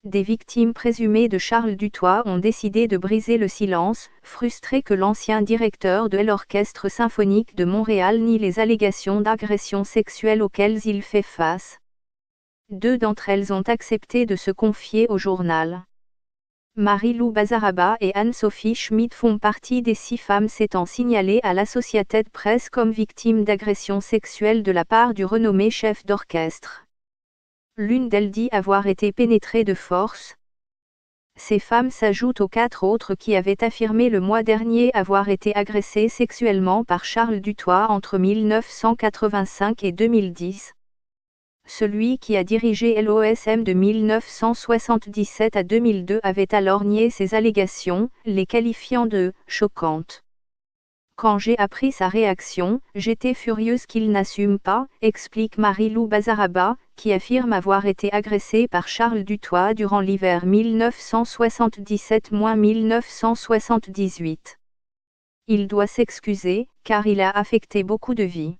des victimes présumées de Charles Dutoit ont décidé de briser le silence, frustrées que l'ancien directeur de l'Orchestre symphonique de Montréal nie les allégations d'agression sexuelle auxquelles il fait face. 2 d'entre elles ont accepté de se confier au journal. Marie-Lou Bazaraba et Anne-Sophie Schmid font partie des 6 femmes s'étant signalées à l'Associated Press comme victimes d'agressions sexuelles de la part du renommé chef d'orchestre. L'une d'elles dit avoir été pénétrée de force. Ces femmes s'ajoutent aux 4 autres qui avaient affirmé le mois dernier avoir été agressées sexuellement par Charles Dutoit entre 1985 et 2010. Celui qui a dirigé l'OSM de 1977 à 2002 avait alors nié ces allégations, les qualifiant de « choquantes ». Quand j'ai appris sa réaction, j'étais furieuse qu'il n'assume pas, explique Marie-Lou Bazaraba, qui affirme avoir été agressée par Charles Dutoit durant l'hiver 1977-1978. Il doit s'excuser, car il a affecté beaucoup de vies.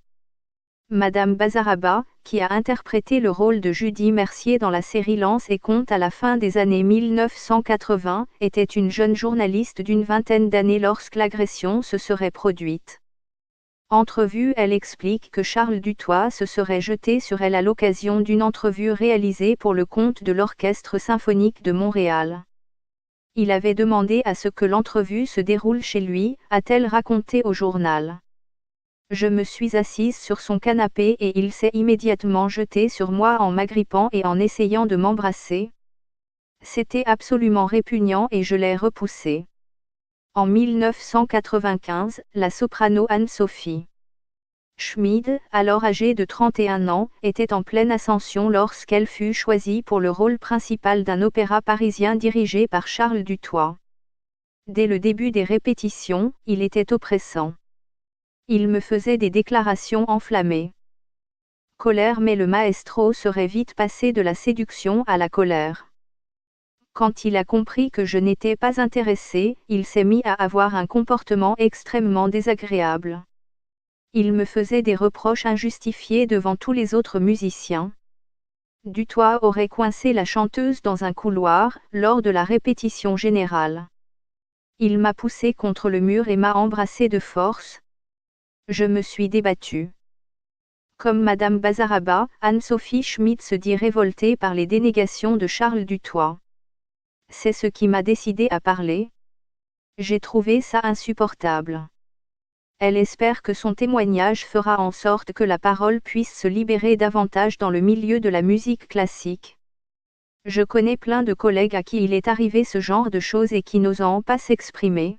Madame Bazaraba, qui a interprété le rôle de Judy Mercier dans la série Lance et Compte à la fin des années 1980, était une jeune journaliste d'une vingtaine d'années lorsque l'agression se serait produite. Entrevue, elle explique que Charles Dutoit se serait jeté sur elle à l'occasion d'une entrevue réalisée pour le compte de l'Orchestre symphonique de Montréal. Il avait demandé à ce que l'entrevue se déroule chez lui, a-t-elle raconté au journal. Je me suis assise sur son canapé et il s'est immédiatement jeté sur moi en m'agrippant et en essayant de m'embrasser. C'était absolument répugnant et je l'ai repoussé. En 1995, la soprano Anne-Sophie Schmid, alors âgée de 31 ans, était en pleine ascension lorsqu'elle fut choisie pour le rôle principal d'un opéra parisien dirigé par Charles Dutoit. Dès le début des répétitions, il était oppressant. Il me faisait des déclarations enflammées. Colère, mais le maestro serait vite passé de la séduction à la colère. Quand il a compris que je n'étais pas intéressée, il s'est mis à avoir un comportement extrêmement désagréable. Il me faisait des reproches injustifiés devant tous les autres musiciens. Dutoit aurait coincé la chanteuse dans un couloir, lors de la répétition générale. Il m'a poussée contre le mur et m'a embrassée de force. Je me suis débattue. Comme Madame Bazaraba, Anne-Sophie Schmid se dit révoltée par les dénégations de Charles Dutoit. C'est ce qui m'a décidé à parler. J'ai trouvé ça insupportable. Elle espère que son témoignage fera en sorte que la parole puisse se libérer davantage dans le milieu de la musique classique. Je connais plein de collègues à qui il est arrivé ce genre de choses et qui n'osent pas s'exprimer.